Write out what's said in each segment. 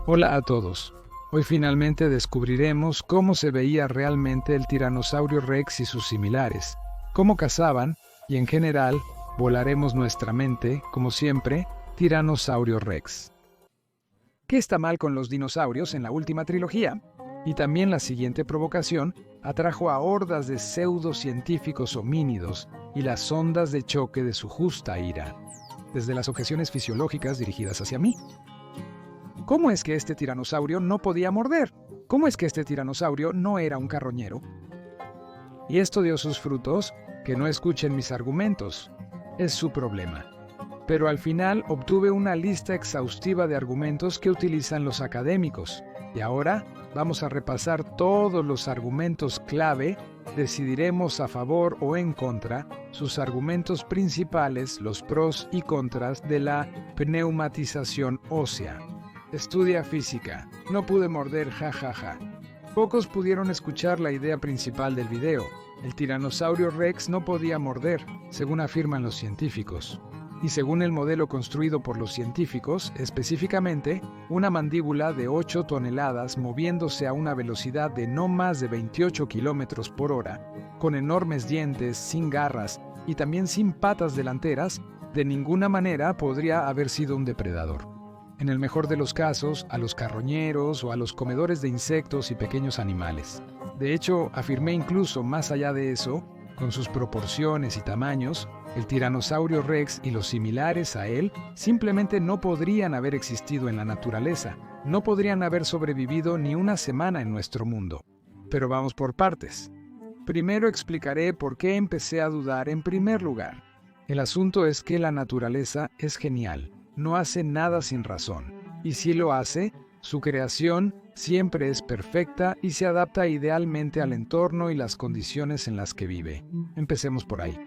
Hola a todos. Hoy finalmente descubriremos cómo se veía realmente el tiranosaurio Rex y sus similares, cómo cazaban y en general volaremos nuestra mente, como siempre, Tiranosaurio Rex. ¿Qué está mal con los dinosaurios en la última trilogía? Y también la siguiente provocación atrajo a hordas de pseudocientíficos homínidos y las ondas de choque de su justa ira, desde las objeciones fisiológicas dirigidas hacia mí. ¿Cómo es que este tiranosaurio no podía morder? ¿Cómo es que este tiranosaurio no era un carroñero? Y esto dio sus frutos, que no escuchen mis argumentos. Es su problema. Pero al final obtuve una lista exhaustiva de argumentos que utilizan los académicos. Y ahora vamos a repasar todos los argumentos clave, decidiremos a favor o en contra, sus argumentos principales, los pros y contras de la pneumatización ósea. Estudia física. No pude morder, jajaja. Pocos pudieron escuchar la idea principal del video. El tiranosaurio Rex no podía morder, según afirman los científicos. Y según el modelo construido por los científicos, específicamente, una mandíbula de 8 toneladas moviéndose a una velocidad de no más de 28 kilómetros por hora, con enormes dientes, sin garras y también sin patas delanteras, de ninguna manera podría haber sido un depredador. En el mejor de los casos, a los carroñeros o a los comedores de insectos y pequeños animales. De hecho, afirmé incluso más allá de eso, con sus proporciones y tamaños, el tiranosaurio Rex y los similares a él simplemente no podrían haber existido en la naturaleza, no podrían haber sobrevivido ni una semana en nuestro mundo. Pero vamos por partes. Primero explicaré por qué empecé a dudar en primer lugar. El asunto es que la naturaleza es genial. No hace nada sin razón. Y si lo hace, su creación siempre es perfecta y se adapta idealmente al entorno y las condiciones en las que vive. Empecemos por ahí.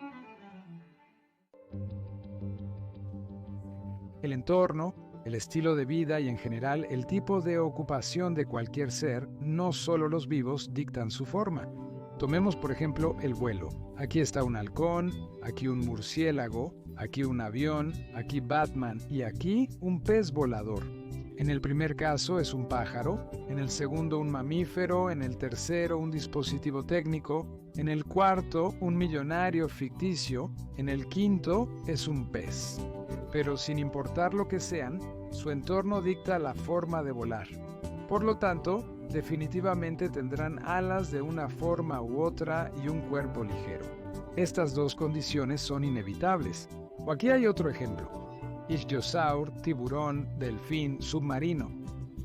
El entorno, el estilo de vida y en general el tipo de ocupación de cualquier ser, no solo los vivos, dictan su forma. Tomemos por ejemplo el vuelo. Aquí está un halcón, aquí un murciélago, aquí un avión, aquí Batman y aquí un pez volador. En el primer caso es un pájaro, en el segundo un mamífero, en el tercero un dispositivo técnico, en el cuarto un millonario ficticio, en el quinto es un pez. Pero sin importar lo que sean, su entorno dicta la forma de volar. Por lo tanto, definitivamente tendrán alas de una forma u otra y un cuerpo ligero. Estas dos condiciones son inevitables. O aquí hay otro ejemplo. Ichthyosaur, tiburón, delfín, submarino.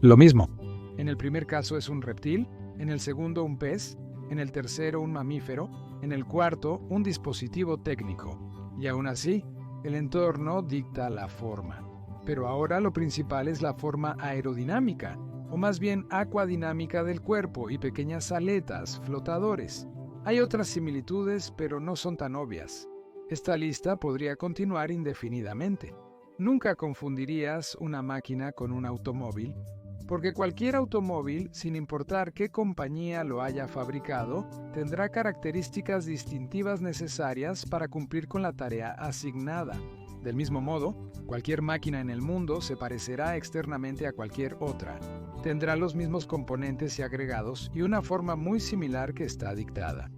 Lo mismo. En el primer caso es un reptil, en el segundo un pez, en el tercero un mamífero, en el cuarto un dispositivo técnico. Y aún así, el entorno dicta la forma. Pero ahora lo principal es la forma aerodinámica, o más bien acuadinámica del cuerpo y pequeñas aletas, flotadores. Hay otras similitudes, pero no son tan obvias. Esta lista podría continuar indefinidamente. Nunca confundirías una máquina con un automóvil, porque cualquier automóvil, sin importar qué compañía lo haya fabricado, tendrá características distintivas necesarias para cumplir con la tarea asignada. Del mismo modo, cualquier máquina en el mundo se parecerá externamente a cualquier otra. Tendrá los mismos componentes y agregados y una forma muy similar que está dictada.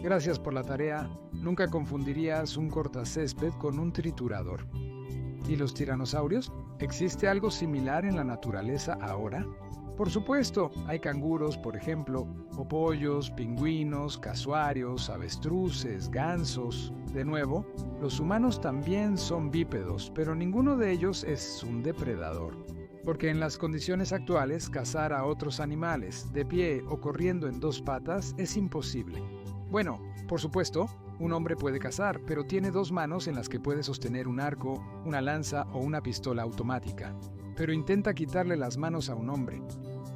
Gracias por la tarea. Nunca confundirías un cortacésped con un triturador. ¿Y los tiranosaurios? ¿Existe algo similar en la naturaleza ahora? Por supuesto, hay canguros, por ejemplo, o pollos, pingüinos, casuarios, avestruces, gansos. De nuevo, los humanos también son bípedos, pero ninguno de ellos es un depredador. Porque en las condiciones actuales, cazar a otros animales, de pie o corriendo en dos patas, es imposible. Bueno, por supuesto, un hombre puede cazar, pero tiene dos manos en las que puede sostener un arco, una lanza o una pistola automática. Pero intenta quitarle las manos a un hombre,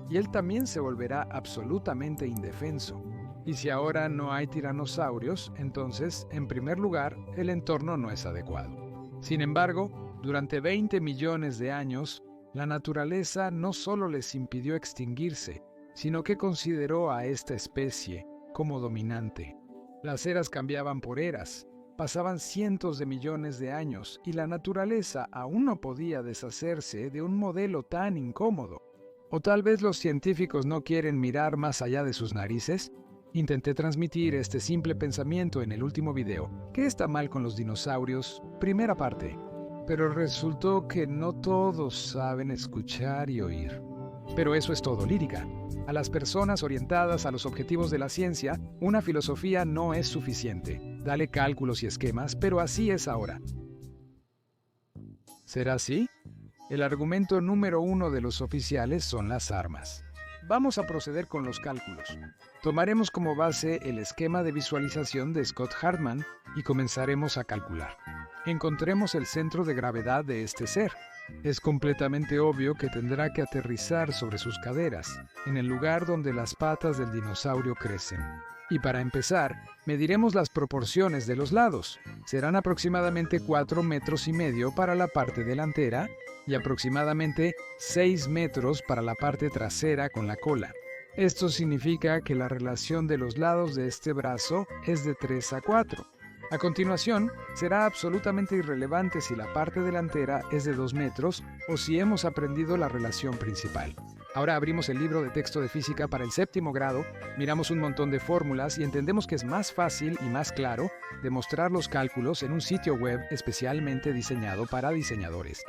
y él también se volverá absolutamente indefenso. Y si ahora no hay tiranosaurios, entonces, en primer lugar, el entorno no es adecuado. Sin embargo, durante 20 millones de años, la naturaleza no solo les impidió extinguirse, sino que consideró a esta especie como dominante. Las eras cambiaban por eras. Pasaban cientos de millones de años y la naturaleza aún no podía deshacerse de un modelo tan incómodo. ¿O tal vez los científicos no quieren mirar más allá de sus narices? Intenté transmitir este simple pensamiento en el último video. ¿Qué está mal con los dinosaurios? Primera parte. Pero resultó que no todos saben escuchar y oír. Pero eso es todo lírica. A las personas orientadas a los objetivos de la ciencia, una filosofía no es suficiente. Dale cálculos y esquemas, pero así es ahora. ¿Será así? El argumento número 1 de los oficiales son las armas. Vamos a proceder con los cálculos. Tomaremos como base el esquema de visualización de Scott Hartman y comenzaremos a calcular. Encontremos el centro de gravedad de este ser. Es completamente obvio que tendrá que aterrizar sobre sus caderas, en el lugar donde las patas del dinosaurio crecen. Y para empezar, mediremos las proporciones de los lados. Serán aproximadamente 4,5 metros para la parte delantera y aproximadamente 6 metros para la parte trasera con la cola. Esto significa que la relación de los lados de este brazo es de 3 a 4. A continuación, será absolutamente irrelevante si la parte delantera es de 2 metros o si hemos aprendido la relación principal. Ahora abrimos el libro de texto de física para el 7º grado, miramos un montón de fórmulas y entendemos que es más fácil y más claro demostrar los cálculos en un sitio web especialmente diseñado para diseñadores.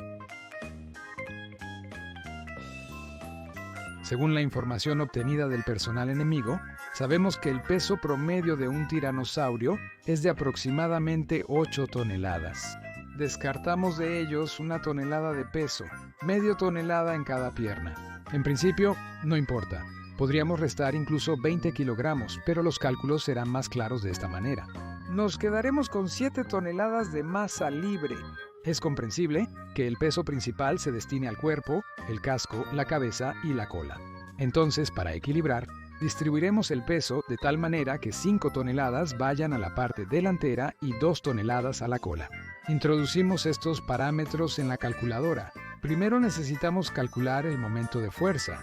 Según la información obtenida del personal enemigo, sabemos que el peso promedio de un tiranosaurio es de aproximadamente 8 toneladas. Descartamos de ellos 1 tonelada de peso, medio tonelada en cada pierna. En principio, no importa. Podríamos restar incluso 20 kilogramos, pero los cálculos serán más claros de esta manera. Nos quedaremos con 7 toneladas de masa libre. Es comprensible que el peso principal se destine al cuerpo, el casco, la cabeza y la cola. Entonces, para equilibrar, distribuiremos el peso de tal manera que 5 toneladas vayan a la parte delantera y 2 toneladas a la cola. Introducimos estos parámetros en la calculadora. Primero necesitamos calcular el momento de fuerza.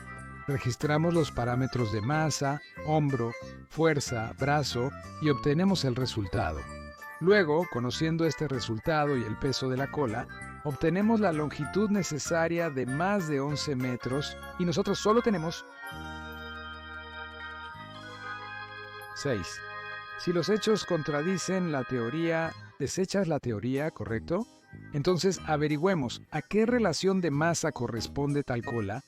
Registramos los parámetros de masa, hombro, fuerza, brazo y obtenemos el resultado. Luego, conociendo este resultado y el peso de la cola, obtenemos la longitud necesaria de más de 11 metros y nosotros solo tenemos 6. Si los hechos contradicen la teoría, ¿desechas la teoría, correcto? Entonces averigüemos a qué relación de masa corresponde tal cola.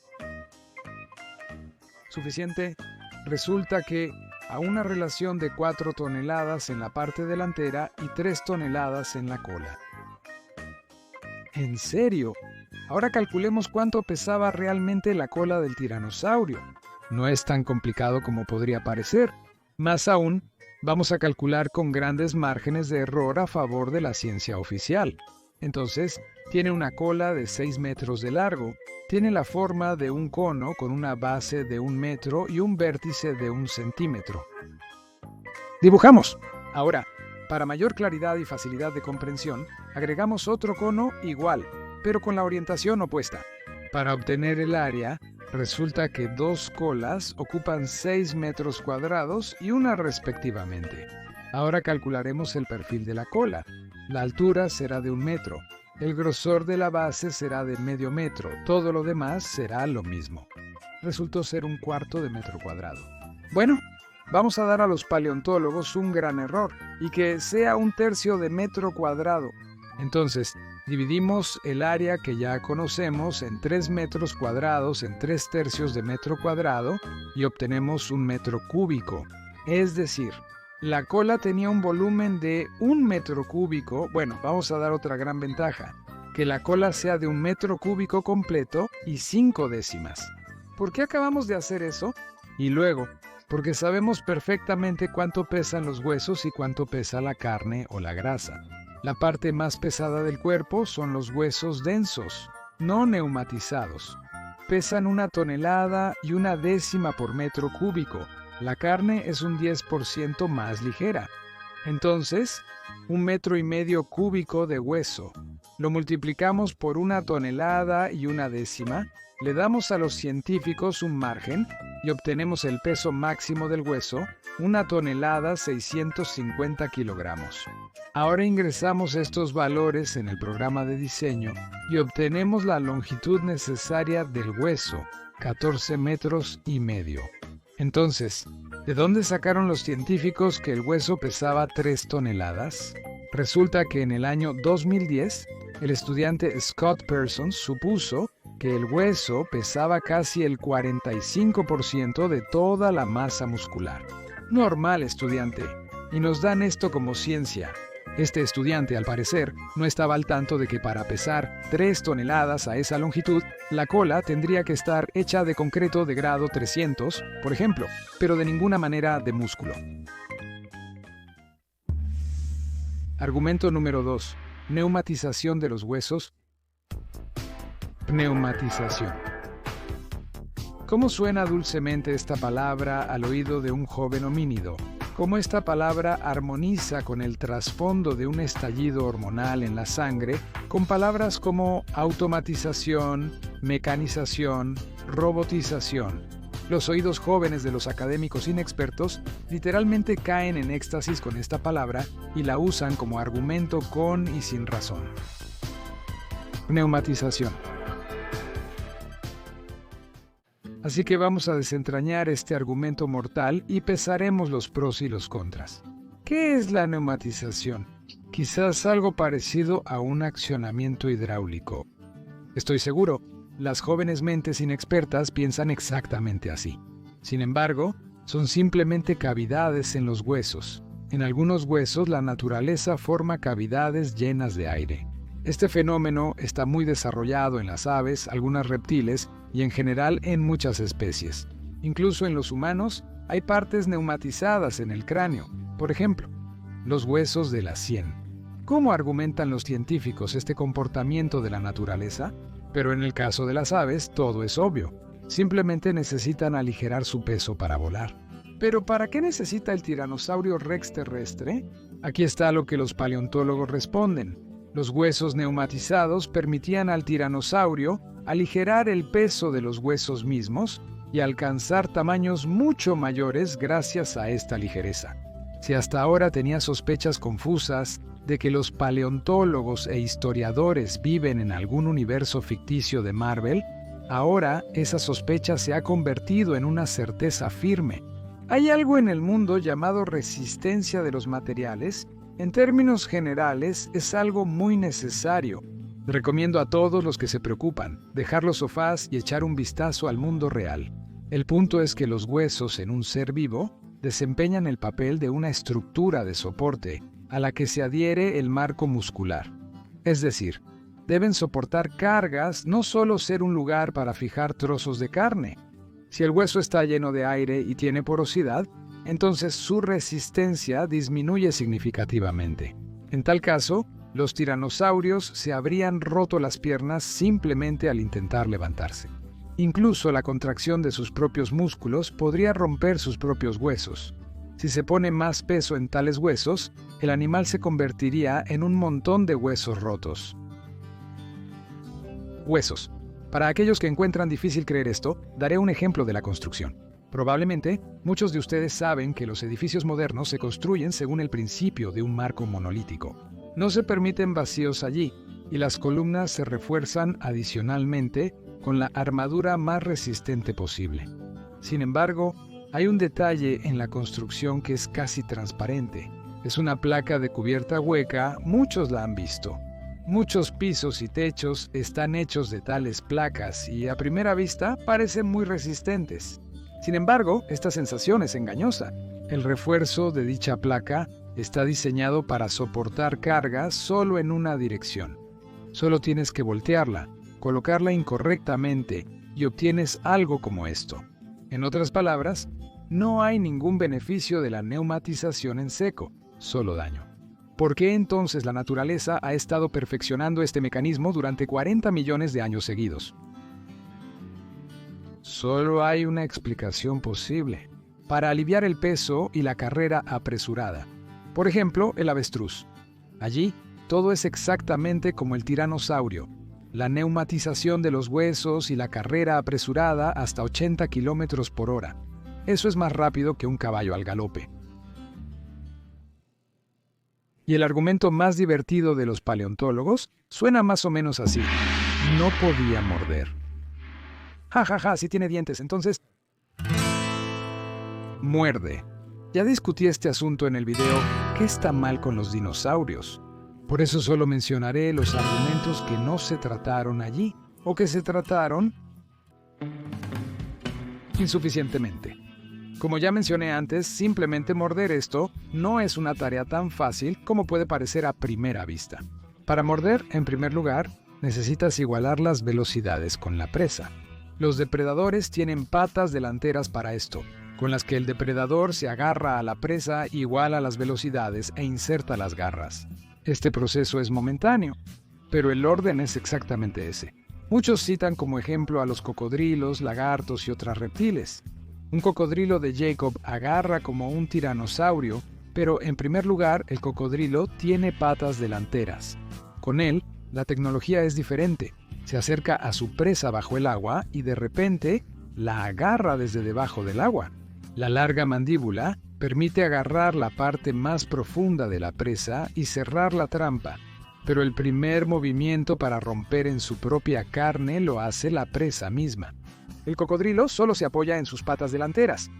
¿Suficiente? Resulta que a una relación de 4 toneladas en la parte delantera y 3 toneladas en la cola. ¿En serio? Ahora calculemos cuánto pesaba realmente la cola del tiranosaurio. No es tan complicado como podría parecer. Más aún, vamos a calcular con grandes márgenes de error a favor de la ciencia oficial. Entonces, tiene una cola de 6 metros de largo, tiene la forma de un cono con una base de 1 metro y un vértice de 1 centímetro. ¡Dibujamos! Ahora, para mayor claridad y facilidad de comprensión, agregamos otro cono igual, pero con la orientación opuesta. Para obtener el área, resulta que 2 colas ocupan 6 metros cuadrados y una respectivamente. Ahora calcularemos el perfil de la cola. La altura será de 1 metro. El grosor de la base será de medio metro. Todo lo demás será lo mismo. Resultó ser 1/4 de metro cuadrado. Bueno, vamos a dar a los paleontólogos un gran error y que sea 1/3 de metro cuadrado. Entonces, dividimos el área que ya conocemos en 3 metros cuadrados en 3/3 de metro cuadrado y obtenemos 1 metro cúbico. Es decir, la cola tenía un volumen de 1 metro cúbico. Bueno, vamos a dar otra gran ventaja, que la cola sea de 1 metro cúbico completo y 5 décimas. ¿Por qué acabamos de hacer eso? Y luego, porque sabemos perfectamente cuánto pesan los huesos y cuánto pesa la carne o la grasa. La parte más pesada del cuerpo son los huesos densos, no neumatizados. Pesan 1 tonelada y 1 décima por metro cúbico. La carne es un 10% más ligera. Entonces, 1,5 metros cúbico de hueso. Lo multiplicamos por 1 tonelada y 1 décima. Le damos a los científicos un margen y obtenemos el peso máximo del hueso, 1 tonelada 650 kilogramos. Ahora ingresamos estos valores en el programa de diseño y obtenemos la longitud necesaria del hueso, 14 metros y medio. Entonces, ¿de dónde sacaron los científicos que el hueso pesaba 3 toneladas? Resulta que en el año 2010, el estudiante Scott Parsons supuso que el hueso pesaba casi el 45% de toda la masa muscular. Normal, estudiante, y nos dan esto como ciencia. Este estudiante, al parecer, no estaba al tanto de que para pesar 3 toneladas a esa longitud, la cola tendría que estar hecha de concreto de grado 300, por ejemplo, pero de ninguna manera de músculo. Argumento número 2. Pneumatización de los huesos. Pneumatización. ¿Cómo suena dulcemente esta palabra al oído de un joven homínido? ¿Cómo esta palabra armoniza con el trasfondo de un estallido hormonal en la sangre, con palabras como automatización, mecanización, robotización? Los oídos jóvenes de los académicos inexpertos literalmente caen en éxtasis con esta palabra y la usan como argumento con y sin razón. Pneumatización. Así que vamos a desentrañar este argumento mortal y pesaremos los pros y los contras. ¿Qué es la pneumatización? Quizás algo parecido a un accionamiento hidráulico. Estoy seguro, las jóvenes mentes inexpertas piensan exactamente así. Sin embargo, son simplemente cavidades en los huesos. En algunos huesos la naturaleza forma cavidades llenas de aire. Este fenómeno está muy desarrollado en las aves, algunos reptiles y en general en muchas especies. Incluso en los humanos hay partes pneumatizadas en el cráneo, por ejemplo, los huesos de la sien. ¿Cómo argumentan los científicos este comportamiento de la naturaleza? Pero en el caso de las aves todo es obvio. Simplemente necesitan aligerar su peso para volar. ¿Pero para qué necesita el tiranosaurio rex terrestre? Aquí está lo que los paleontólogos responden. Los huesos pneumatizados permitían al tiranosaurio aligerar el peso de los huesos mismos y alcanzar tamaños mucho mayores gracias a esta ligereza. Si hasta ahora tenía sospechas confusas de que los paleontólogos e historiadores viven en algún universo ficticio de Marvel, ahora esa sospecha se ha convertido en una certeza firme. Hay algo en el mundo llamado resistencia de los materiales. En términos generales, es algo muy necesario. Recomiendo a todos los que se preocupan dejar los sofás y echar un vistazo al mundo real. El punto es que los huesos en un ser vivo desempeñan el papel de una estructura de soporte a la que se adhiere el marco muscular. Es decir, deben soportar cargas, no solo ser un lugar para fijar trozos de carne. Si el hueso está lleno de aire y tiene porosidad, entonces su resistencia disminuye significativamente. En tal caso, los tiranosaurios se habrían roto las piernas simplemente al intentar levantarse. Incluso la contracción de sus propios músculos podría romper sus propios huesos. Si se pone más peso en tales huesos, el animal se convertiría en un montón de huesos rotos. Huesos. Para aquellos que encuentran difícil creer esto, daré un ejemplo de la construcción. Probablemente, muchos de ustedes saben que los edificios modernos se construyen según el principio de un marco monolítico. No se permiten vacíos allí, y las columnas se refuerzan adicionalmente con la armadura más resistente posible. Sin embargo, hay un detalle en la construcción que es casi transparente. Es una placa de cubierta hueca, muchos la han visto. Muchos pisos y techos están hechos de tales placas y a primera vista parecen muy resistentes. Sin embargo, esta sensación es engañosa. El refuerzo de dicha placa está diseñado para soportar cargas solo en una dirección. Solo tienes que voltearla, colocarla incorrectamente y obtienes algo como esto. En otras palabras, no hay ningún beneficio de la pneumatización en seco, solo daño. ¿Por qué entonces la naturaleza ha estado perfeccionando este mecanismo durante 40 millones de años seguidos? Solo hay una explicación posible: para aliviar el peso y la carrera apresurada. Por ejemplo, el avestruz. Allí, todo es exactamente como el tiranosaurio. La pneumatización de los huesos y la carrera apresurada hasta 80 kilómetros por hora. Eso es más rápido que un caballo al galope. Y el argumento más divertido de los paleontólogos suena más o menos así. No podía morder. Ja, ja, ja, sí tiene dientes, entonces... muerde. Ya discutí este asunto en el video ¿Qué está mal con los dinosaurios? Por eso solo mencionaré los argumentos que no se trataron allí, o que se trataron insuficientemente. Como ya mencioné antes, simplemente morder esto no es una tarea tan fácil como puede parecer a primera vista. Para morder, en primer lugar, necesitas igualar las velocidades con la presa. Los depredadores tienen patas delanteras para esto, con las que el depredador se agarra a la presa, iguala las velocidades e inserta las garras. Este proceso es momentáneo, pero el orden es exactamente ese. Muchos citan como ejemplo a los cocodrilos, lagartos y otros reptiles. Un cocodrilo de Jacob agarra como un tiranosaurio, pero en primer lugar el cocodrilo tiene patas delanteras. Con él, la tecnología es diferente. Se acerca a su presa bajo el agua y de repente la agarra desde debajo del agua. La larga mandíbula permite agarrar la parte más profunda de la presa y cerrar la trampa, pero el primer movimiento para romper en su propia carne lo hace la presa misma. El cocodrilo solo se apoya en sus patas delanteras.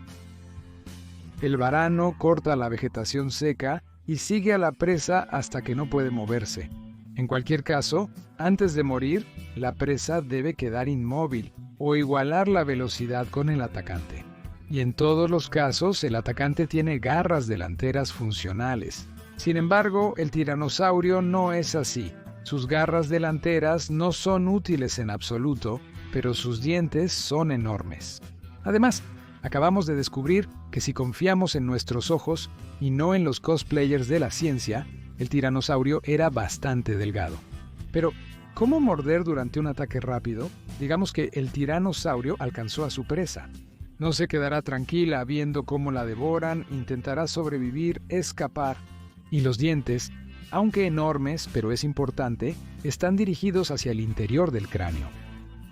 El varano corta la vegetación seca y sigue a la presa hasta que no puede moverse. En cualquier caso, antes de morir, la presa debe quedar inmóvil o igualar la velocidad con el atacante. Y en todos los casos, el atacante tiene garras delanteras funcionales. Sin embargo, el tiranosaurio no es así. Sus garras delanteras no son útiles en absoluto, pero sus dientes son enormes. Además, acabamos de descubrir que si confiamos en nuestros ojos y no en los cosplayers de la ciencia, el tiranosaurio era bastante delgado. Pero, ¿cómo morder durante un ataque rápido? Digamos que el tiranosaurio alcanzó a su presa. No se quedará tranquila viendo cómo la devoran, intentará sobrevivir, escapar. Y los dientes, aunque enormes, pero es importante, están dirigidos hacia el interior del cráneo.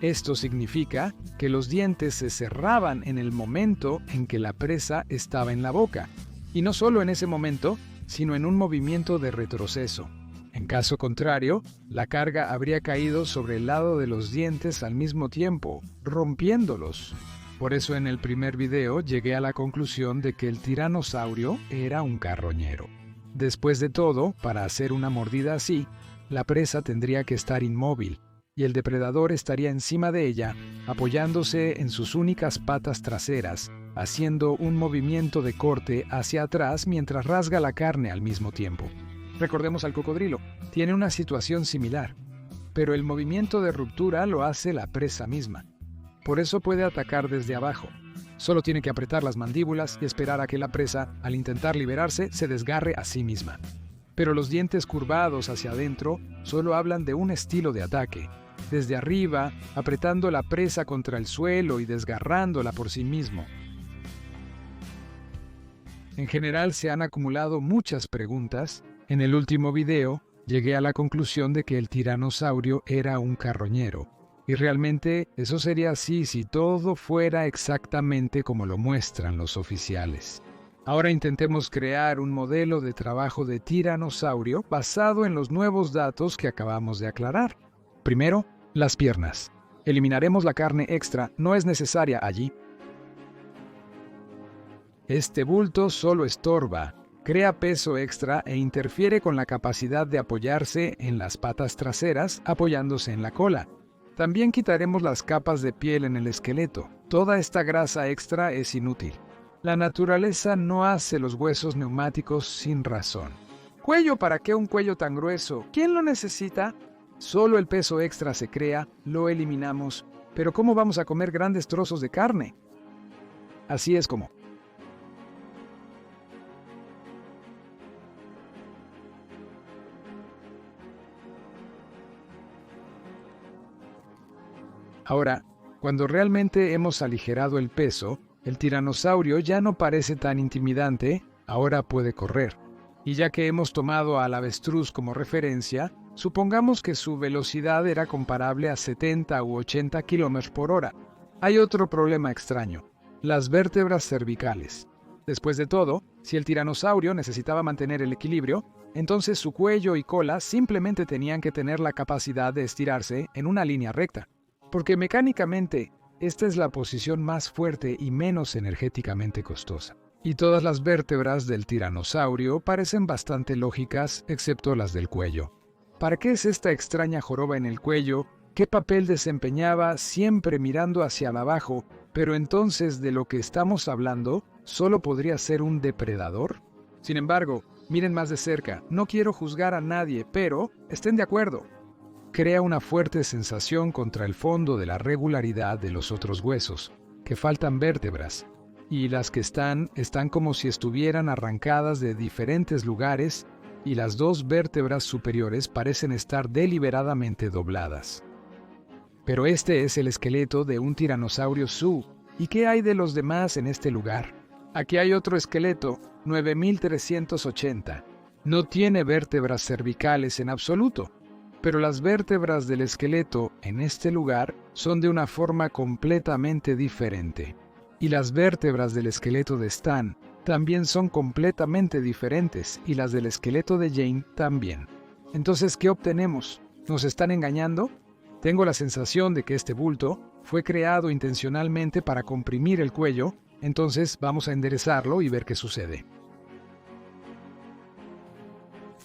Esto significa que los dientes se cerraban en el momento en que la presa estaba en la boca, y no solo en ese momento, sino en un movimiento de retroceso. En caso contrario, la carga habría caído sobre el lado de los dientes al mismo tiempo, rompiéndolos. Por eso en el primer video llegué a la conclusión de que el tiranosaurio era un carroñero. Después de todo, para hacer una mordida así, la presa tendría que estar inmóvil, y el depredador estaría encima de ella, apoyándose en sus únicas patas traseras, haciendo un movimiento de corte hacia atrás mientras rasga la carne al mismo tiempo. Recordemos al cocodrilo, tiene una situación similar, pero el movimiento de ruptura lo hace la presa misma. Por eso puede atacar desde abajo. Solo tiene que apretar las mandíbulas y esperar a que la presa, al intentar liberarse, se desgarre a sí misma. Pero los dientes curvados hacia adentro solo hablan de un estilo de ataque. Desde arriba, apretando la presa contra el suelo y desgarrándola por sí mismo. En general se han acumulado muchas preguntas. En el último video, llegué a la conclusión de que el tiranosaurio era un carroñero. Y realmente eso sería así si todo fuera exactamente como lo muestran los oficiales. Ahora intentemos crear un modelo de trabajo de tiranosaurio basado en los nuevos datos que acabamos de aclarar. Primero, las piernas. Eliminaremos la carne extra, no es necesaria allí. Este bulto solo estorba, crea peso extra e interfiere con la capacidad de apoyarse en las patas traseras apoyándose en la cola. También quitaremos las capas de piel en el esqueleto. Toda esta grasa extra es inútil. La naturaleza no hace los huesos neumáticos sin razón. ¿Cuello? ¿Para qué un cuello tan grueso? ¿Quién lo necesita? Solo el peso extra se crea, lo eliminamos. Pero ¿cómo vamos a comer grandes trozos de carne? Así es como. Ahora, cuando realmente hemos aligerado el peso, el tiranosaurio ya no parece tan intimidante, ahora puede correr. Y ya que hemos tomado al avestruz como referencia, supongamos que su velocidad era comparable a 70 u 80 km/h. Hay otro problema extraño. las vértebras cervicales. Después de todo, si el tiranosaurio necesitaba mantener el equilibrio, entonces su cuello y cola simplemente tenían que tener la capacidad de estirarse en una línea recta, porque mecánicamente esta es la posición más fuerte y menos energéticamente costosa. Y todas las vértebras del tiranosaurio parecen bastante lógicas, excepto las del cuello. ¿Para qué es esta extraña joroba en el cuello? ¿Qué papel desempeñaba siempre mirando hacia abajo? Pero entonces, ¿de lo que estamos hablando solo podría ser un depredador? Sin embargo, miren más de cerca. No quiero juzgar a nadie, pero estén de acuerdo. Crea una fuerte sensación contra el fondo de la regularidad de los otros huesos, que faltan vértebras, y las que están como si estuvieran arrancadas de diferentes lugares, y las dos vértebras superiores parecen estar deliberadamente dobladas. Pero este es el esqueleto de un tiranosaurio Sioux. ¿Y qué hay de los demás en este lugar? Aquí hay otro esqueleto, 9380. No tiene vértebras cervicales en absoluto, pero las vértebras del esqueleto en este lugar son de una forma completamente diferente. Y las vértebras del esqueleto de Stan también son completamente diferentes, y las del esqueleto de Jane también. Entonces, ¿qué obtenemos? ¿Nos están engañando? Tengo la sensación de que este bulto fue creado intencionalmente para comprimir el cuello, entonces vamos a enderezarlo y ver qué sucede.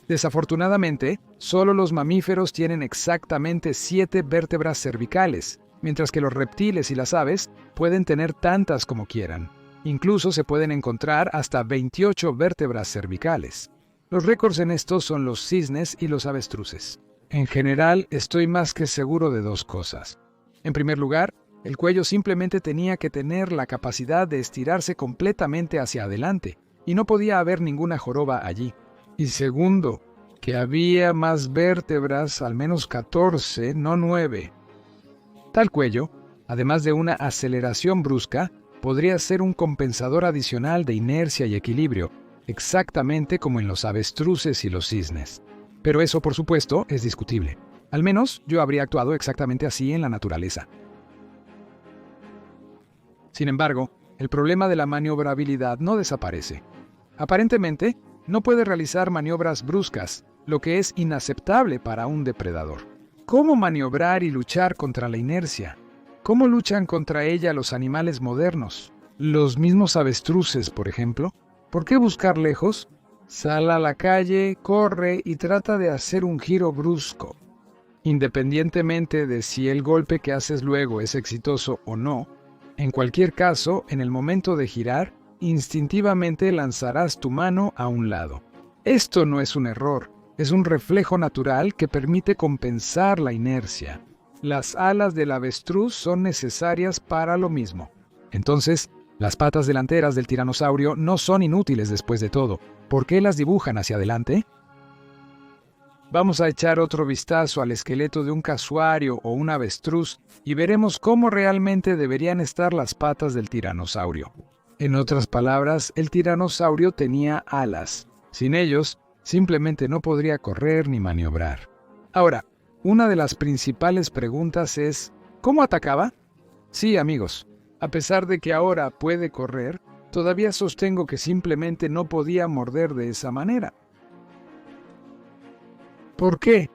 Desafortunadamente, solo los mamíferos tienen exactamente 7 vértebras cervicales, mientras que los reptiles y las aves pueden tener tantas como quieran. Incluso se pueden encontrar hasta 28 vértebras cervicales. Los récords en esto son los cisnes y los avestruces. En general, estoy más que seguro de dos cosas. En primer lugar, el cuello simplemente tenía que tener la capacidad de estirarse completamente hacia adelante, y no podía haber ninguna joroba allí. Y segundo, que había más vértebras, al menos 14, no 9. Tal cuello, además de una aceleración brusca, podría ser un compensador adicional de inercia y equilibrio, exactamente como en los avestruces y los cisnes. Pero eso, por supuesto, es discutible. Al menos yo habría actuado exactamente así en la naturaleza. Sin embargo, el problema de la maniobrabilidad no desaparece. Aparentemente, no puede realizar maniobras bruscas, lo que es inaceptable para un depredador. ¿Cómo maniobrar y luchar contra la inercia? ¿Cómo luchan contra ella los animales modernos? Los mismos avestruces, por ejemplo. ¿Por qué buscar lejos? Sal a la calle, corre y trata de hacer un giro brusco. Independientemente de si el golpe que haces luego es exitoso o no, en cualquier caso, en el momento de girar, instintivamente lanzarás tu mano a un lado. Esto no es un error, es un reflejo natural que permite compensar la inercia. Las alas del avestruz son necesarias para lo mismo. Entonces, las patas delanteras del tiranosaurio no son inútiles después de todo. ¿Por qué las dibujan hacia adelante? Vamos a echar otro vistazo al esqueleto de un casuario o un avestruz y veremos cómo realmente deberían estar las patas del tiranosaurio. En otras palabras, el tiranosaurio tenía alas. Sin ellos, simplemente no podría correr ni maniobrar. Ahora, una de las principales preguntas es, ¿cómo atacaba? Sí, amigos, a pesar de que ahora puede correr, todavía sostengo que simplemente no podía morder de esa manera. ¿Por qué?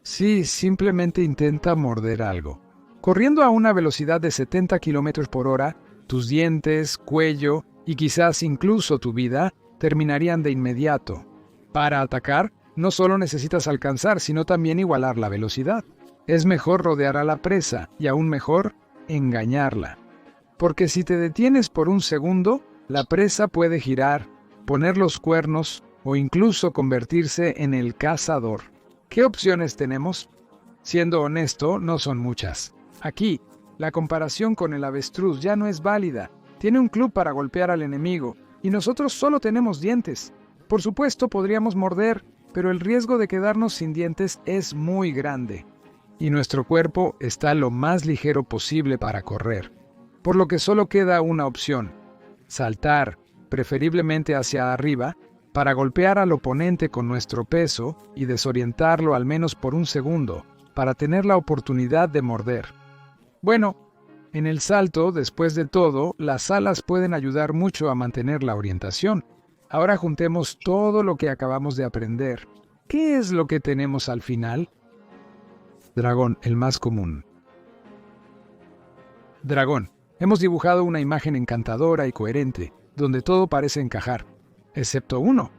Sí, simplemente intenta morder algo. Corriendo a una velocidad de 70 km por hora, tus dientes, cuello y quizás incluso tu vida terminarían de inmediato. Para atacar, no solo necesitas alcanzar, sino también igualar la velocidad. Es mejor rodear a la presa y aún mejor, engañarla. Porque si te detienes por un segundo, la presa puede girar, poner los cuernos o incluso convertirse en el cazador. ¿Qué opciones tenemos? Siendo honesto, no son muchas. Aquí, la comparación con el avestruz ya no es válida. Tiene un club para golpear al enemigo, y nosotros solo tenemos dientes. Por supuesto, podríamos morder, pero el riesgo de quedarnos sin dientes es muy grande. Y nuestro cuerpo está lo más ligero posible para correr. Por lo que solo queda una opción: saltar, preferiblemente hacia arriba, para golpear al oponente con nuestro peso y desorientarlo al menos por un segundo, para tener la oportunidad de morder. Bueno, En el salto, después de todo, las alas pueden ayudar mucho a mantener la orientación. Ahora juntemos todo lo que acabamos de aprender. ¿Qué es lo que tenemos al final? Dragón, el más común. Dragón. Hemos dibujado una imagen encantadora y coherente, donde todo parece encajar, excepto uno.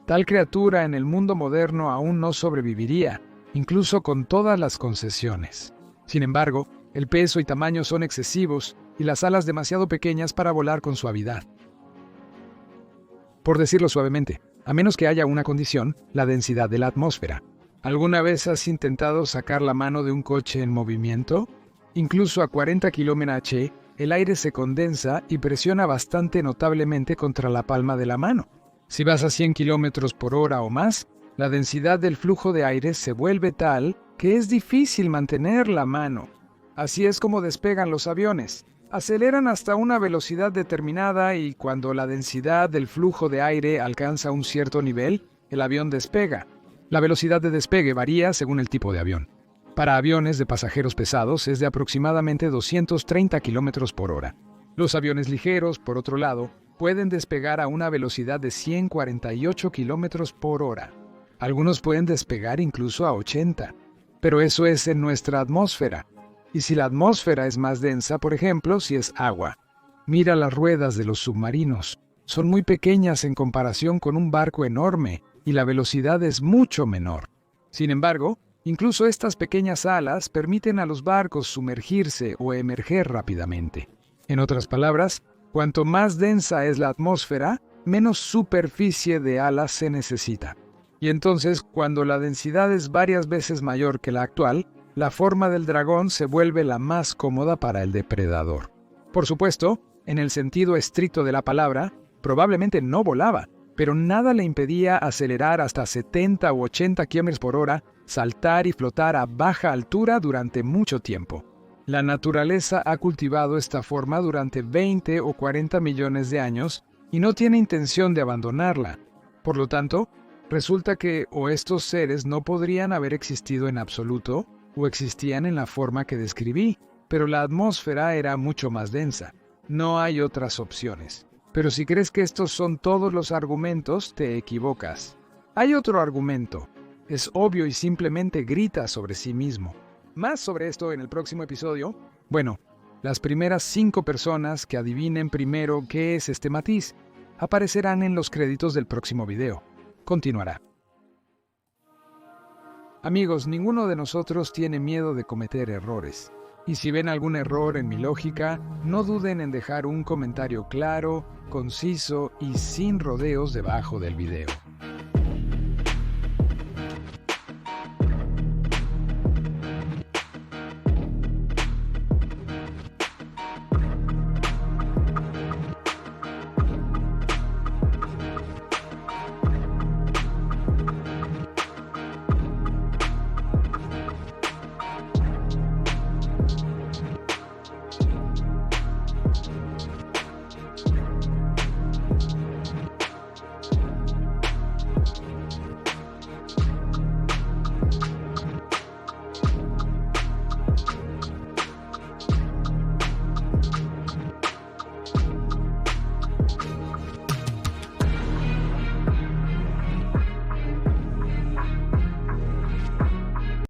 Tal criatura en el mundo moderno aún no sobreviviría, incluso con todas las concesiones. Sin embargo, el peso y tamaño son excesivos y las alas demasiado pequeñas para volar con suavidad. Por decirlo suavemente, a menos que haya una condición, la densidad de la atmósfera. ¿Alguna vez has intentado sacar la mano de un coche en movimiento? Incluso a 40 km/h, el aire se condensa y presiona bastante notablemente contra la palma de la mano. Si vas a 100 km/h o más, la densidad del flujo de aire se vuelve tal que es difícil mantener la mano. Así es como despegan los aviones. Aceleran hasta una velocidad determinada y cuando la densidad del flujo de aire alcanza un cierto nivel, el avión despega. La velocidad de despegue varía según el tipo de avión. Para aviones de pasajeros pesados es de aproximadamente 230 km/h. Los aviones ligeros, por otro lado, pueden despegar a una velocidad de 148 km/h. Algunos pueden despegar incluso a 80. Pero eso es en nuestra atmósfera. Y si la atmósfera es más densa, por ejemplo, si es agua. Mira las ruedas de los submarinos. Son muy pequeñas en comparación con un barco enorme y la velocidad es mucho menor. Sin embargo, incluso estas pequeñas alas permiten a los barcos sumergirse o emerger rápidamente. En otras palabras, cuanto más densa es la atmósfera, menos superficie de alas se necesita. Y entonces, cuando la densidad es varias veces mayor que la actual, la forma del dragón se vuelve la más cómoda para el depredador. Por supuesto, en el sentido estricto de la palabra, probablemente no volaba, pero nada le impedía acelerar hasta 70 u 80 km/h, saltar y flotar a baja altura durante mucho tiempo. La naturaleza ha cultivado esta forma durante 20 o 40 millones de años y no tiene intención de abandonarla. Por lo tanto, resulta que o estos seres no podrían haber existido en absoluto, o existían en la forma que describí, pero la atmósfera era mucho más densa. No hay otras opciones. Pero si crees que estos son todos los argumentos, te equivocas. Hay otro argumento. Es obvio y simplemente grita sobre sí mismo. Más sobre esto en el próximo episodio. Bueno, las primeras 5 personas que adivinen primero qué es este matiz aparecerán en los créditos del próximo video. Continuará. Amigos, ninguno de nosotros tiene miedo de cometer errores. Y si ven algún error en mi lógica, no duden en dejar un comentario claro, conciso y sin rodeos debajo del video.